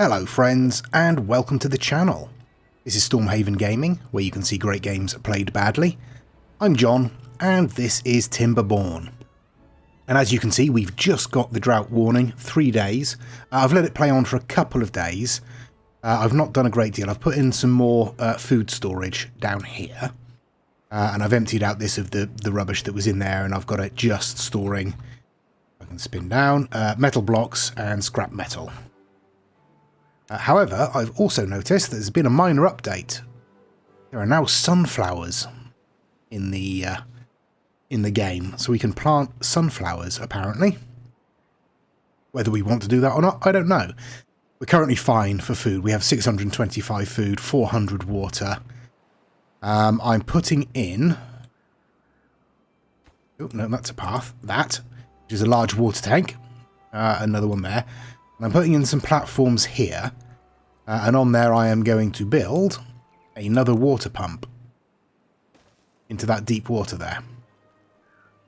Hello friends, and welcome to the channel. This is Stormhaven Gaming, where you can see great games played badly. I'm John, and this is Timberborn. And as you can see, we've just got the drought warning, 3 days. I've let it play on for a couple of days. I've not done a great deal. I've put in some more food storage down here. And I've emptied out this of the rubbish that was in there, and I've got it just storing, I can spin down, metal blocks and scrap metal. However, I've also noticed that there's been a minor update. There are now sunflowers in the game, so we can plant sunflowers, apparently. Whether we want to do that or not, I don't know. We're currently fine for food. We have 625 food, 400 water. I'm putting in... Oh, no, that's a path. That, which is a large water tank. Another one there. And I'm putting in some platforms here, and on there I am going to build another water pump into that deep water there.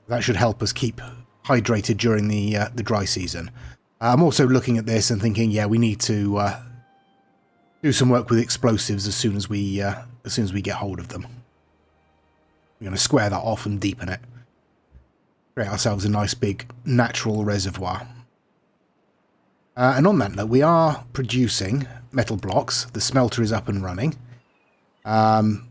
That should help us keep hydrated during the dry season. I'm also looking at this and thinking, yeah, we need to do some work with explosives as soon as we get hold of them. We're going to square that off and deepen it. Create ourselves a nice big natural reservoir. And on that note, we are producing metal blocks. The smelter is up and running. Having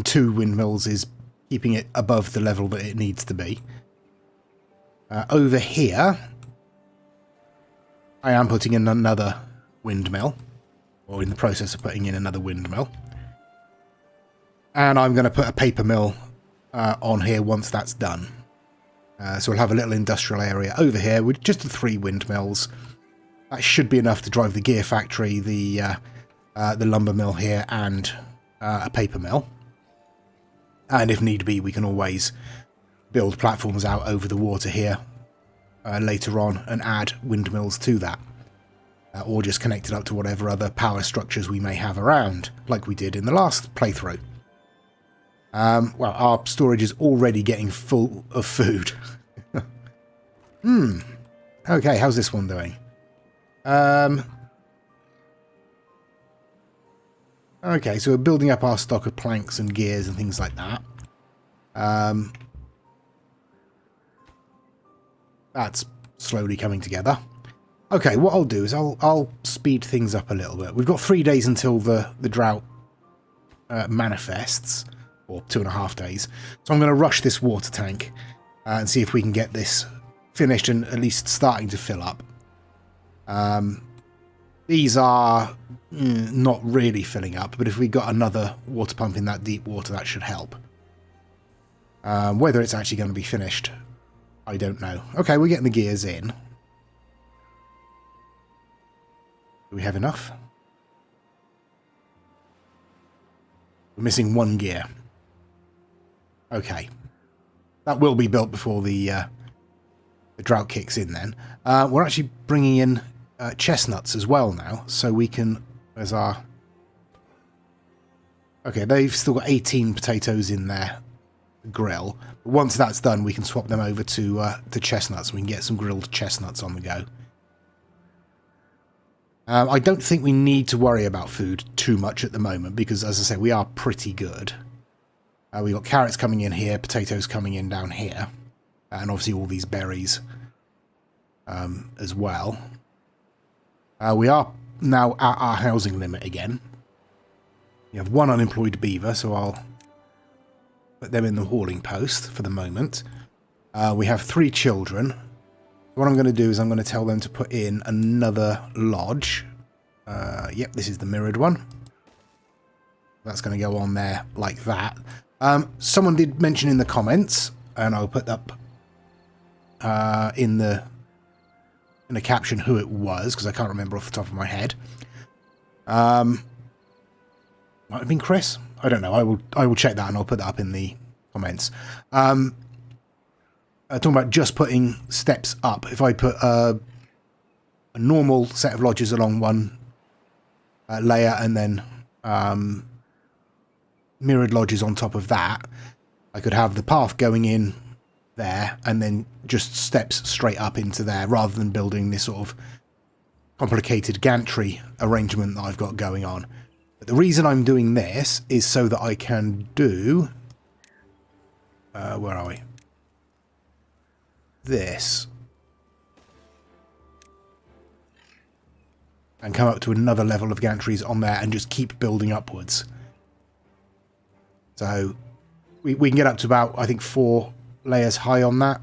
2 windmills is keeping it above the level that it needs to be. Over here, I am putting in another windmill, or in the process of putting in another windmill. And I'm going to put a paper mill on here once that's done. So we'll have a little industrial area over here with just the 3 windmills. That should be enough to drive the gear factory, the lumber mill here, and a paper mill. And if need be, we can always build platforms out over the water here later on and add windmills to that. Or just connect it up to whatever other power structures we may have around, like we did in the last playthrough. Well, our storage is already getting full of food. Okay, how's this one doing? Okay, so we're building up our stock of planks and gears and things like that. That's slowly coming together. Okay, what I'll do is I'll speed things up a little bit. We've got 3 days until the drought manifests. Or 2.5 days. So I'm going to rush this water tank and see if we can get this finished and at least starting to fill up. These are not really filling up, but if we got another water pump in that deep water, that should help. Whether it's actually going to be finished, I don't know. Okay, we're getting the gears in. Do we have enough? We're missing 1 gear. Okay, that will be built before the drought kicks in then. We're actually bringing in chestnuts as well now, so we can, as our... Okay, they've still got 18 potatoes in their grill. But once that's done, we can swap them over to chestnuts. We can get some grilled chestnuts on the go. I don't think we need to worry about food too much at the moment, because, as I say, we are pretty good. We've got carrots coming in here, potatoes coming in down here, and obviously all these berries as well. We are now at our housing limit again. We have 1 unemployed beaver, so I'll put them in the hauling post for the moment. We have 3 children. What I'm going to do is I'm going to tell them to put in another lodge. Yep, this is the mirrored one. That's going to go on there like that. Someone did mention in the comments, and I'll put up in the caption who it was, because I can't remember off the top of my head. Might have been Chris. I don't know. I will check that and I'll put that up in the comments. Talking about just putting steps up. If I put a normal set of lodges along one layer and then mirrored lodges on top of that, I could have the path going in there and then just steps straight up into there, rather than building this sort of complicated gantry arrangement that I've got going on. But the reason I'm doing this is so that I can do... where are we? This. And come up to another level of gantries on there and just keep building upwards. So we can get up to about, I think, 4 layers high on that,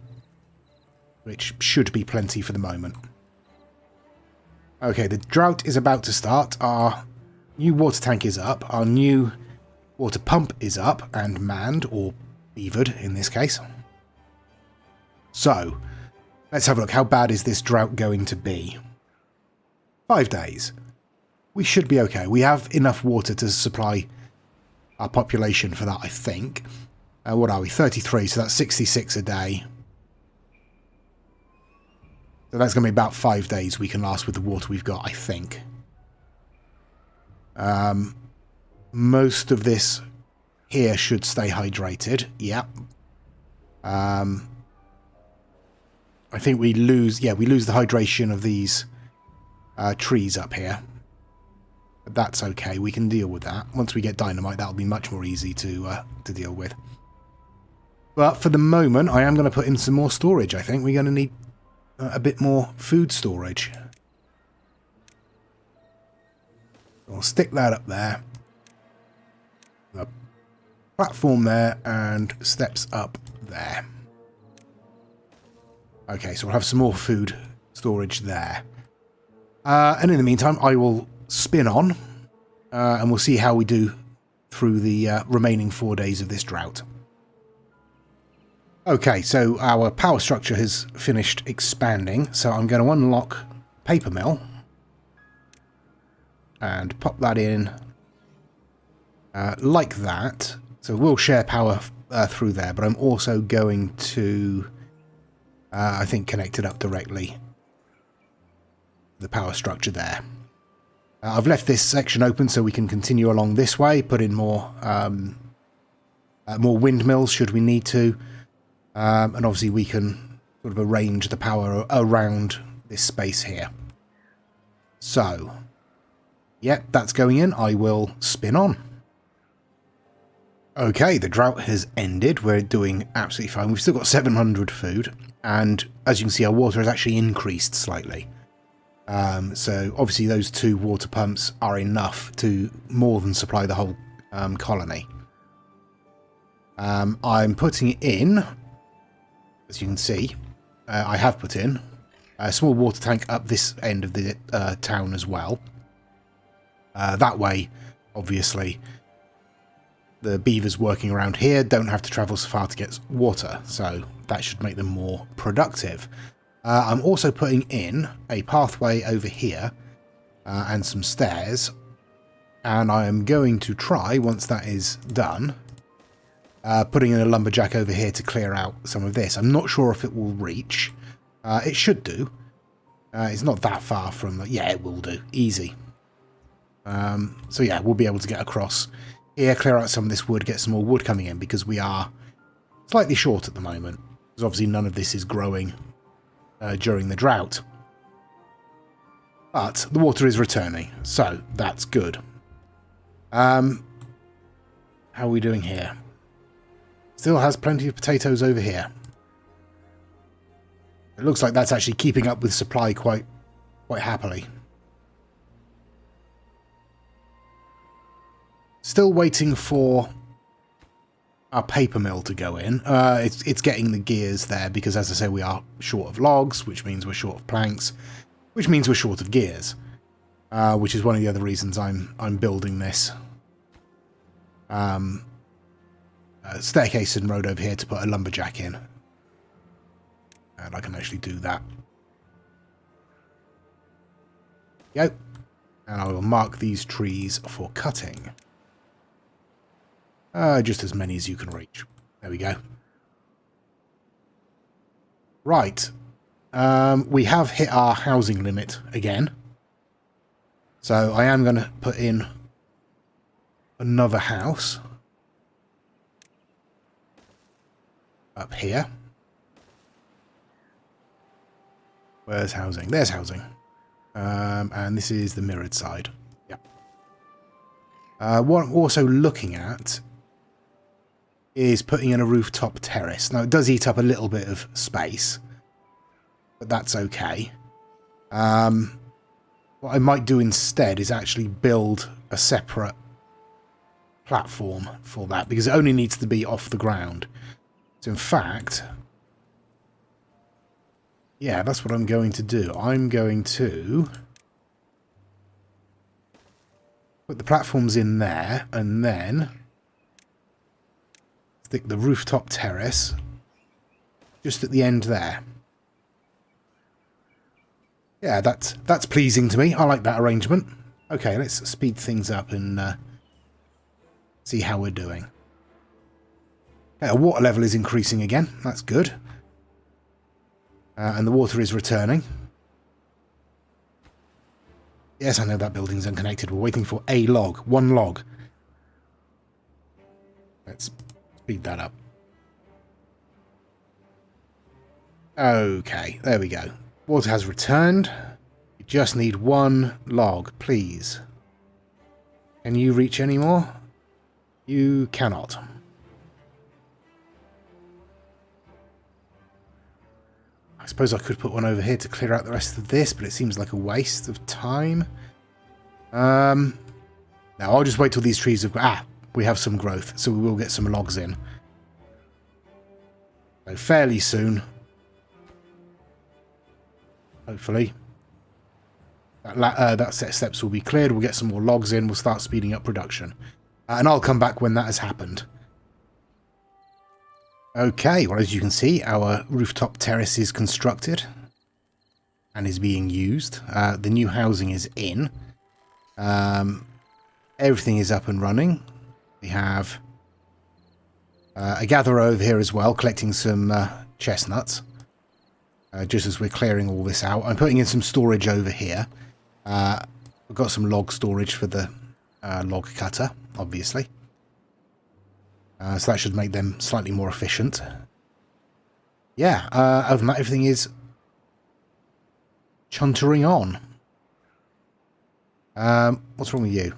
which should be plenty for the moment. Okay, the drought is about to start. Our new water tank is up. Our new water pump is up and manned, or beavered in this case. So, let's have a look. How bad is this drought going to be? 5 days. We should be okay. We have enough water to supply our population for that, I think. What are we? 33, so that's 66 a day. So that's going to be about 5 days we can last with the water we've got, I think. Most of this here should stay hydrated. Yeah. I think we lose the hydration of these trees up here. But that's okay. We can deal with that. Once we get dynamite, that'll be much more easy to deal with. But for the moment, I am going to put in some more storage, I think. We're going to need a bit more food storage. I'll stick that up there. A platform there and steps up there. Okay, so we'll have some more food storage there. And in the meantime, I will spin on and we'll see how we do through the remaining 4 days of this drought. Okay, so our power structure has finished expanding, so I'm going to unlock paper mill and pop that in like that. So we'll share power through there, but I'm also going to, I think, connect it up directly. The power structure there. I've left this section open so we can continue along this way, put in more windmills should we need to. And obviously we can sort of arrange the power around this space here. So, yep, that's going in. I will spin on. Okay, the drought has ended. We're doing absolutely fine. We've still got 700 food. And as you can see, our water has actually increased slightly. So obviously those 2 water pumps are enough to more than supply the whole colony. I'm putting in... As you can see, I have put in a small water tank up this end of the town as well. That way, obviously, the beavers working around here don't have to travel so far to get water, so that should make them more productive. I'm also putting in a pathway over here and some stairs, and I am going to try, once that is done, putting in a lumberjack over here to clear out some of this. I'm not sure if it will reach. It should do. It's not that far from... Yeah, it will do. Easy. So yeah, we'll be able to get across here, clear out some of this wood, get some more wood coming in, because we are slightly short at the moment. Because obviously none of this is growing during the drought. But the water is returning, so that's good. How are we doing here? Still has plenty of potatoes over here. It looks like that's actually keeping up with supply quite happily. Still waiting for our paper mill to go in. It's getting the gears there because, as I say, we are short of logs, which means we're short of planks, which means we're short of gears, which is one of the other reasons I'm building this. Staircase and road over here to put a lumberjack in. And I can actually do that. Go. And I will mark these trees for cutting. Just as many as you can reach. There we go. Right. We have hit our housing limit again. So I am going to put in another house. Up here. Where's housing? There's housing. And this is the mirrored side. Yeah. What I'm also looking at is putting in a rooftop terrace. Now, it does eat up a little bit of space, but that's okay. What I might do instead is actually build a separate platform for that, because it only needs to be off the ground. So in fact, yeah, that's what I'm going to do. I'm going to put the platforms in there and then stick the rooftop terrace just at the end there. Yeah, that's pleasing to me. I like that arrangement. Okay, let's speed things up and see how we're doing. Okay, our water level is increasing again. That's good. And the water is returning. Yes, I know that building's unconnected. We're waiting for a log. One log. Let's speed that up. Okay, there we go. Water has returned. You just need one log, please. Can you reach any more? You cannot. I suppose I could put one over here to clear out the rest of this, but it seems like a waste of time. Now I'll just wait till these trees have... we have some growth, so we will get some logs in. So fairly soon. Hopefully. That set of steps will be cleared. We'll get some more logs in. We'll start speeding up production. And I'll come back when that has happened. Okay, well, as you can see, our rooftop terrace is constructed and is being used. The new housing is in. Everything is up and running. We have a gatherer over here as well, collecting some chestnuts. Just as we're clearing all this out. I'm putting in some storage over here. We've got some log storage for the log cutter, obviously. So that should make them slightly more efficient. Yeah, other than that, everything is chuntering on. What's wrong with you?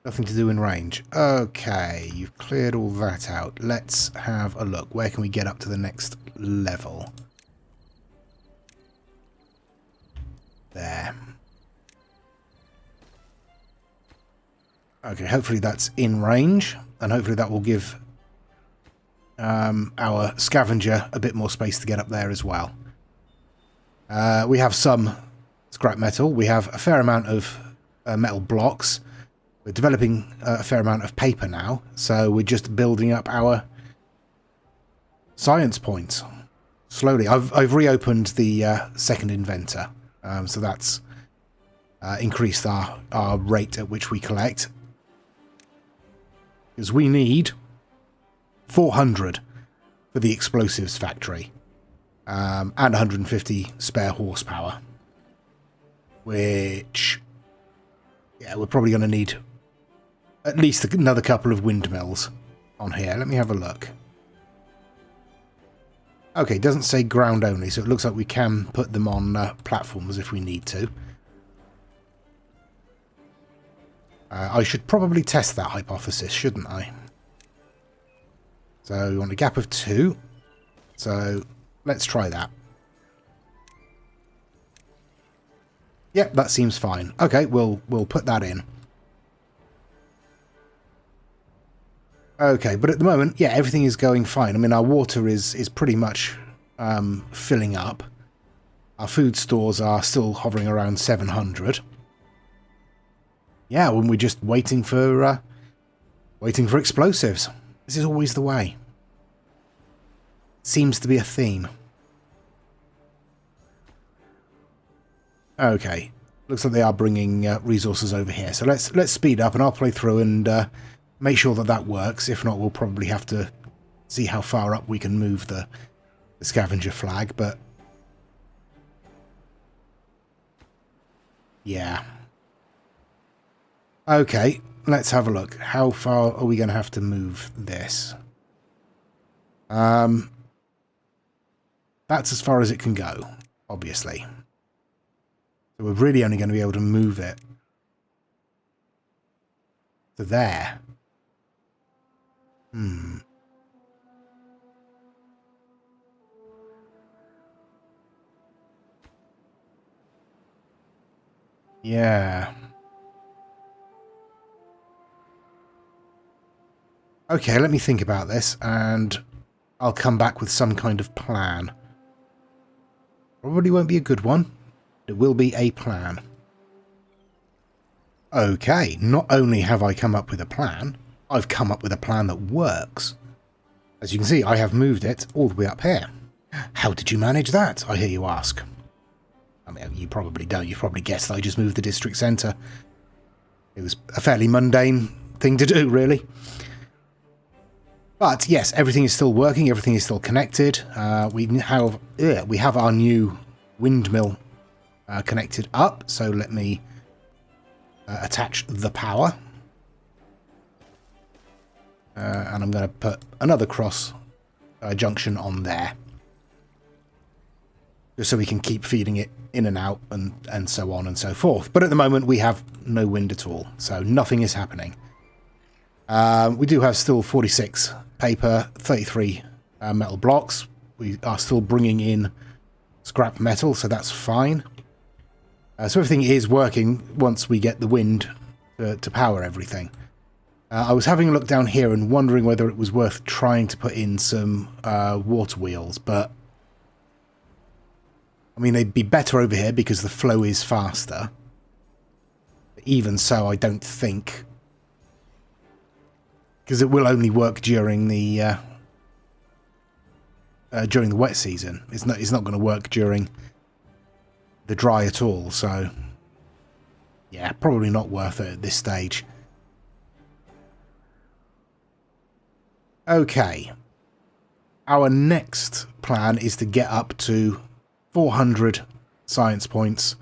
Nothing to do in range. Okay, you've cleared all that out. Let's have a look. Where can we get up to the next level? There. Okay, hopefully that's in range, and hopefully that will give our scavenger a bit more space to get up there as well. We have some scrap metal. We have a fair amount of metal blocks. We're developing a fair amount of paper now, so we're just building up our science points slowly. I've reopened the second inventor, so that's increased our rate at which we collect. Because we need 400 for the explosives factory, and 150 spare horsepower, which, yeah, we're probably going to need at least another couple of windmills on here. Let me have a look. Okay, it doesn't say ground only, so it looks like we can put them on platforms if we need to. I should probably test that hypothesis, shouldn't I? So we want a gap of 2. So let's try that. Yep, that seems fine. Okay, we'll put that in. Okay, but at the moment, yeah, everything is going fine. I mean, our water is pretty much filling up. Our food stores are still hovering around 700. Yeah, when we're just waiting for explosives. This is always the way. Seems to be a theme. Okay, looks like they are bringing resources over here. So let's speed up, and I'll play through and make sure that that works. If not, we'll probably have to see how far up we can move the scavenger flag. But yeah. Okay, let's have a look. How far are we going to have to move this? That's as far as it can go, obviously. So we're really only going to be able to move it to there. Yeah. Okay, let me think about this, and I'll come back with some kind of plan. Probably won't be a good one. It will be a plan. Okay, not only have I come up with a plan, I've come up with a plan that works. As you can see, I have moved it all the way up here. How did you manage that, I hear you ask? I mean, you probably don't. You've probably guessed that I just moved the district centre. It was a fairly mundane thing to do, really. But yes, everything is still working. Everything is still connected. We have our new windmill connected up. So let me attach the power. And I'm going to put another cross junction on there. Just so we can keep feeding it in and out and so on and so forth. But at the moment we have no wind at all. So nothing is happening. We do have still 46 paper, 33 metal blocks. We are still bringing in scrap metal, so that's fine. So everything is working once we get the wind to power everything. I was having a look down here and wondering whether it was worth trying to put in some water wheels, but I mean, they'd be better over here because the flow is faster. But even so, I don't think, because it will only work during the wet season. It's not going to work during the dry at all. So, yeah, probably not worth it at this stage. Okay. Our next plan is to get up to 400 science points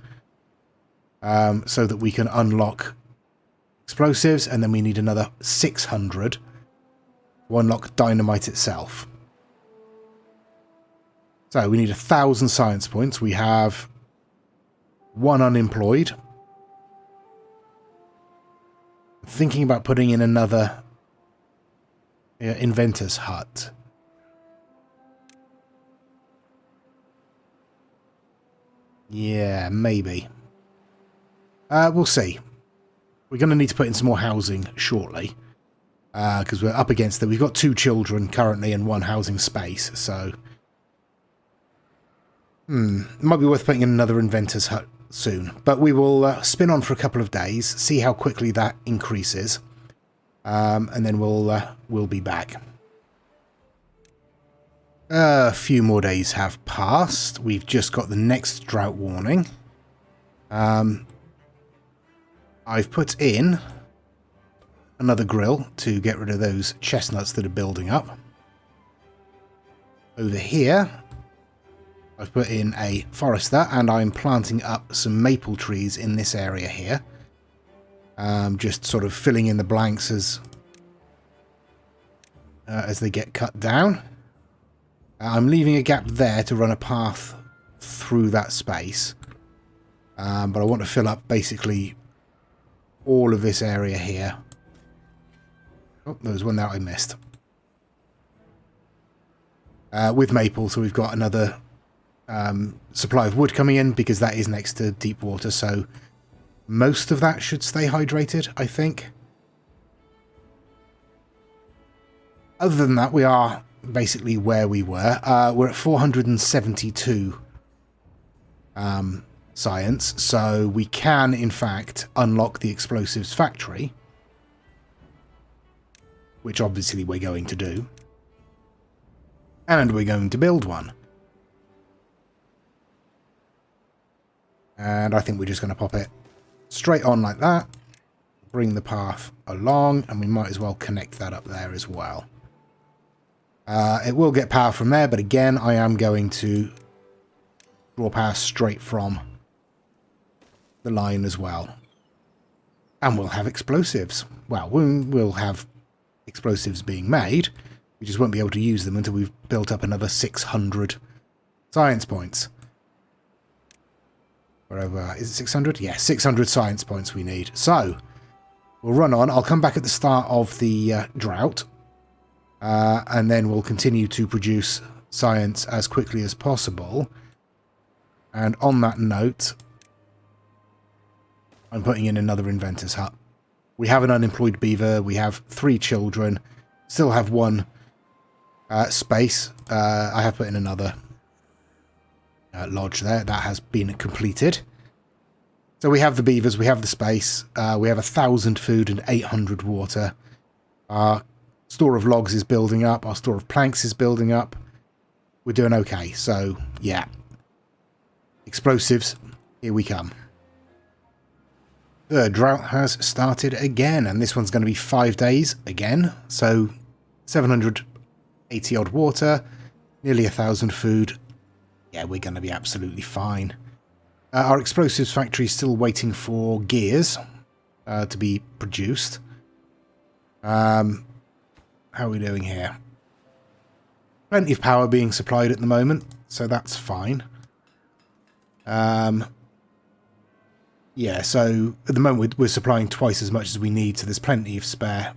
so that we can unlock explosives, and then we need another 600 to unlock dynamite itself. So we need 1,000 science points. We have 1 unemployed. I'm thinking about putting in another inventor's hut. Yeah, maybe. We'll see. We're going to need to put in some more housing shortly. Because we're up against it. We've got 2 children currently and 1 housing space, so... it might be worth putting in another inventor's hut soon. But we will spin on for a couple of days, see how quickly that increases. And then we'll be back. A few more days have passed. We've just got the next drought warning. I've put in another grill to get rid of those chestnuts that are building up. Over here, I've put in a forester, and I'm planting up some maple trees in this area here. Just sort of filling in the blanks as they get cut down. I'm leaving a gap there to run a path through that space. But I want to fill up basically all of this area here. Oh, there was one that I missed. With maple, so we've got another supply of wood coming in because that is next to deep water, so most of that should stay hydrated, I think. Other than that, we are basically where we were. We're at 472 science, so we can, in fact, unlock the explosives factory, which obviously we're going to do. And we're going to build one. And I think we're just going to pop it straight on like that. Bring the path along, and we might as well connect that up there as well. It will get power from there, but again, I am going to draw power straight from the line as well. And we'll have explosives. Well, we'll have explosives being made. We just won't be able to use them until we've built up another 600 science points. Wherever, is it 600? Yeah, 600 science points we need. So, we'll run on. I'll come back at the start of the drought. And then we'll continue to produce science as quickly as possible. And on that note, I'm putting in another inventor's hut. We have an unemployed beaver. We have 3 children. Still have 1 space. I have put in another lodge there. That has been completed. So we have the beavers. We have the space. We have 1,000 food and 800 water. Our store of logs is building up. Our store of planks is building up. We're doing okay. So, yeah. Explosives. Here we come. The drought has started again, and this one's going to be 5 days again. So 780 odd water, nearly 1,000 food. Yeah, we're going to be absolutely fine. Our explosives factory is still waiting for gears to be produced. How are we doing here? Plenty of power being supplied at the moment, so that's fine. Yeah, so at the moment we're supplying twice as much as we need, so there's plenty of spare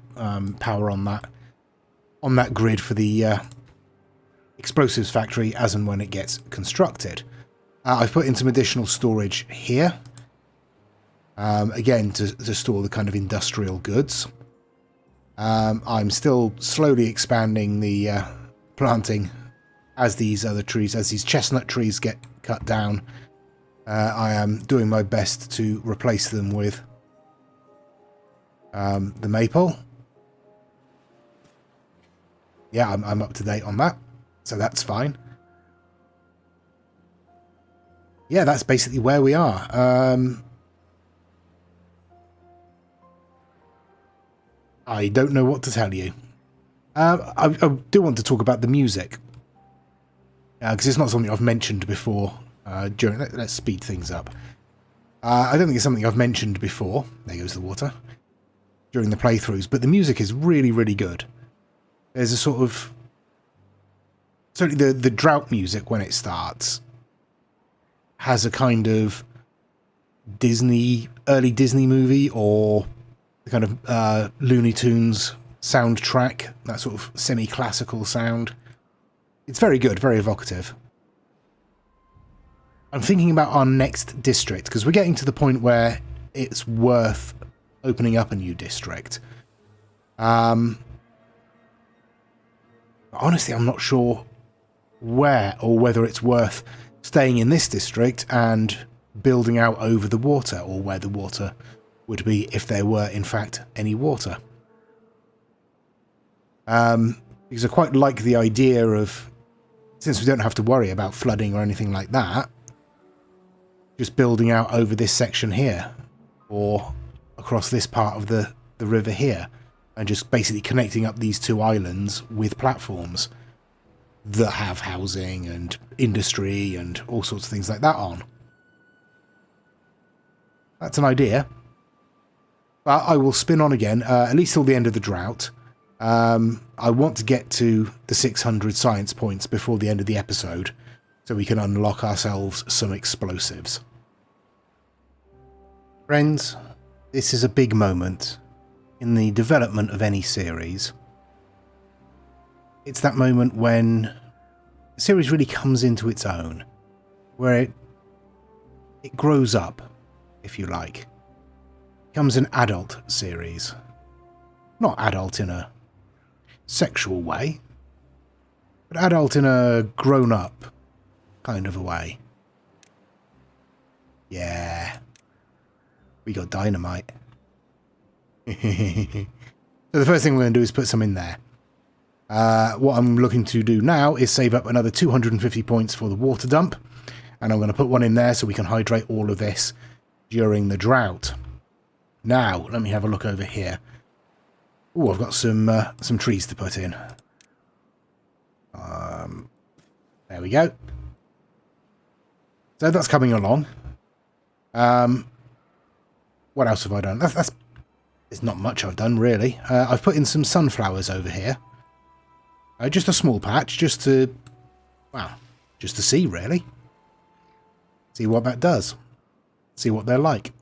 power on that grid for the explosives factory as and when it gets constructed. I've put in some additional storage here, again to store the kind of industrial goods. I'm still slowly expanding the planting as these other trees, as these chestnut trees get cut down. I am doing my best to replace them with the maple. Yeah, I'm up to date on that, so that's fine. Yeah, that's basically where we are. I don't know what to tell you. I do want to talk about the music, because it's not something I've mentioned before. Let's speed things up. I don't think it's something I've mentioned before. There goes the water. During the playthroughs, but the music is really, really good. There's a sort of... Certainly the drought music, when it starts, has a kind of early Disney movie, or the kind of Looney Tunes soundtrack, that sort of semi-classical sound. It's very good, very evocative. I'm thinking about our next district, because we're getting to the point where it's worth opening up a new district. Honestly, I'm not sure where, or whether it's worth staying in this district and building out over the water, or where the water would be if there were, in fact, any water. Because I quite like the idea of, since we don't have to worry about flooding or anything like that, just building out over this section here, or across this part of the river here, and just basically connecting up these 2 islands with platforms that have housing and industry and all sorts of things like that on. That's an idea. But I will spin on again, at least till the end of the drought. I want to get to the 600 science points before the end of the episode, so we can unlock ourselves some explosives. Friends, this is a big moment in the development of any series. It's that moment when the series really comes into its own, where it grows up, if you like. It becomes an adult series. Not adult in a sexual way, but adult in a grown-up kind of a way. Yeah. We got dynamite. So the first thing we're going to do is put some in there. What I'm looking to do now is save up another 250 points for the water dump. And I'm going to put one in there so we can hydrate all of this during the drought. Now, let me have a look over here. Oh, I've got some trees to put in. There we go. So that's coming along. What else have I done? There's not much I've done, really. I've put in some sunflowers over here. Just a small patch, just to see, really. See what that does. see what they're like.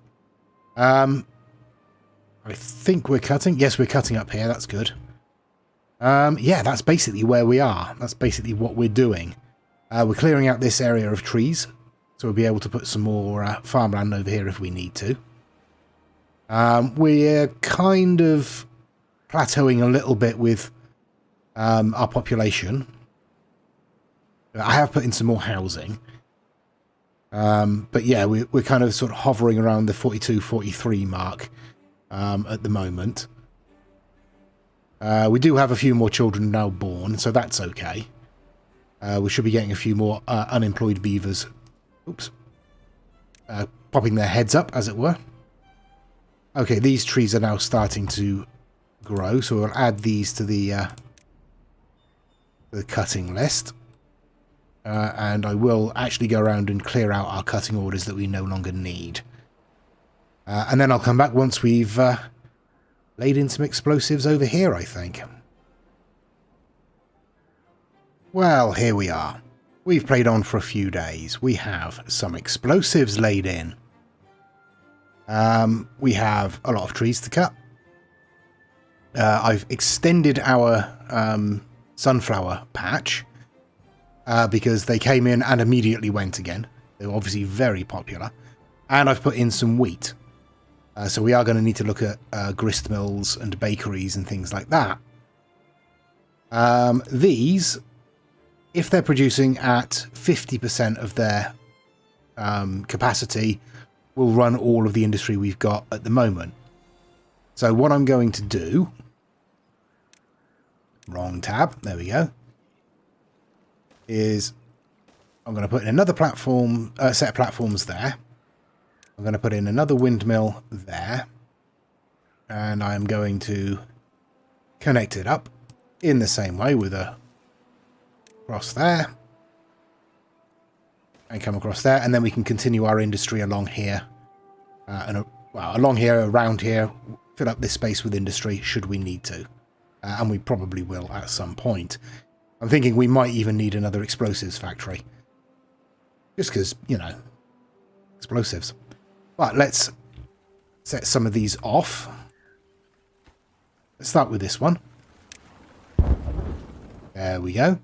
I think we're cutting. Yes, we're cutting up here. That's good. Yeah, that's basically where we are. That's basically what we're doing. We're clearing out this area of trees, so we'll be able to put some more farmland over here if we need to. We're kind of plateauing a little bit with our population. I have put in some more housing. But yeah, we're kind of sort of hovering around the 42, 43 mark at the moment. We do have a few more children now born, so that's okay. We should be getting a few more unemployed beavers. Oops. Popping their heads up, as it were. Okay, these trees are now starting to grow, so we'll add these to the cutting list. And I will actually go around and clear out our cutting orders that we no longer need. And then I'll come back once we've laid in some explosives over here, I think. Well, here we are. We've played on for a few days. We have some explosives laid in. We have a lot of trees to cut. I've extended our sunflower patch because they came in and immediately went again. They were obviously very popular. And I've put in some wheat. So we are going to need to look at grist mills and bakeries and things like that. These, if they're producing at 50% of their capacity, will run all of the industry we've got at the moment. So what I'm going to do... Wrong tab. There we go. Is I'm going to put in another platform, set of platforms there. I'm going to put in another windmill there. And I'm going to connect it up in the same way with a cross there. And come across there. And then we can continue our industry along here. Along here, around here. Fill up this space with industry should we need to. And we probably will at some point. I'm thinking we might even need another explosives factory. Just because, you know, explosives. But let's set some of these off. Let's start with this one. There we go.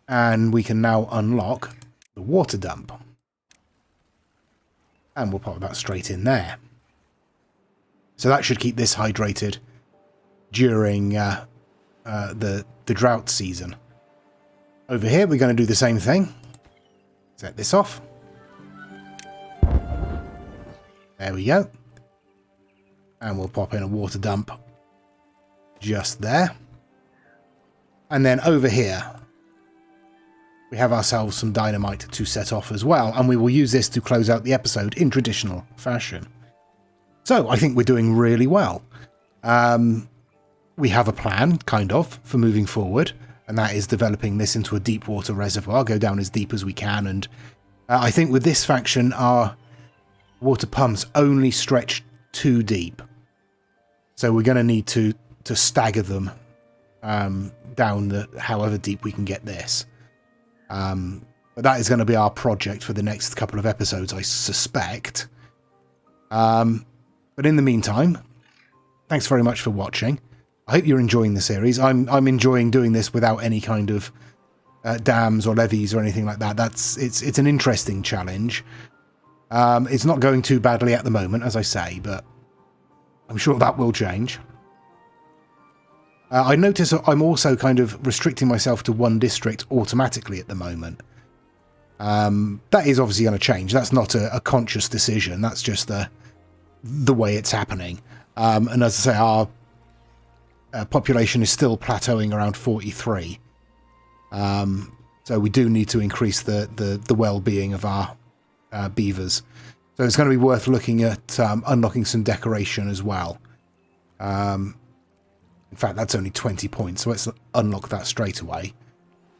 And we can now unlock the water dump. And we'll pop that straight in there. So that should keep this hydrated during the drought season. Over here, we're going to do the same thing. Set this off. There we go. And we'll pop in a water dump just there. And then over here, we have ourselves some dynamite to set off as well. And we will use this to close out the episode in traditional fashion. So, I think we're doing really well. We have a plan, kind of, for moving forward. And that is developing this into a deep water reservoir. Go down as deep as we can. And I think with this faction, our water pumps only stretch too deep. So we're going to need to stagger them down however deep we can get this. But that is going to be our project for the next couple of episodes, I suspect. But in the meantime, thanks very much for watching. I hope you're enjoying the series. I'm enjoying doing this without any kind of dams or levees or anything like that. It's an interesting challenge. It's not going too badly at the moment, as I say, but I'm sure that will change. I notice I'm also kind of restricting myself to one district automatically at the moment. That is obviously going to change. That's not a conscious decision. That's just the way it's happening. And as I say, our population is still plateauing around 43. So we do need to increase the well-being of our beavers. So it's going to be worth looking at unlocking some decoration as well. In fact, that's only 20 points, so let's unlock that straight away.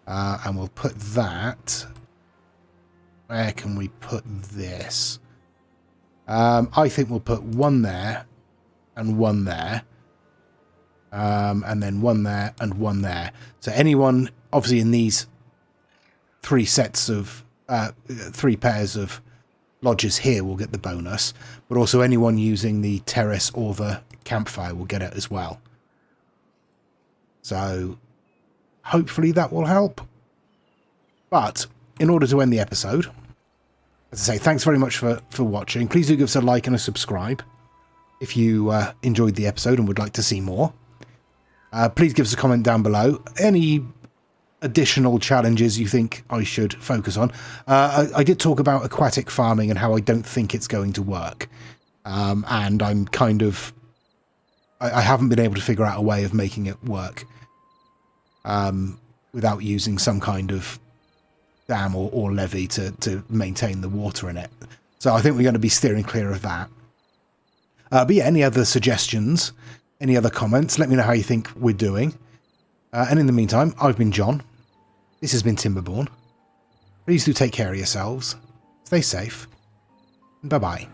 And we'll put that... Where can we put this? I think we'll put one there and one there. And then one there and one there. So anyone, obviously in these three pairs of lodges here will get the bonus, but also anyone using the terrace or the campfire will get it as well. So hopefully that will help. But in order to end the episode, as I say, thanks very much for watching. Please do give us a like and a subscribe if you enjoyed the episode and would like to see more. Please give us a comment down below. Any additional challenges you think I should focus on. I did talk about aquatic farming and how I don't think it's going to work. And I'm kind of... I haven't been able to figure out a way of making it work without using some kind of dam or levee to maintain the water in it. So I think we're going to be steering clear of that. But yeah, any other suggestions, any other comments, let me know how you think we're doing. And in the meantime, I've been John. This has been Timberborn. Please do take care of yourselves. Stay safe. And bye-bye.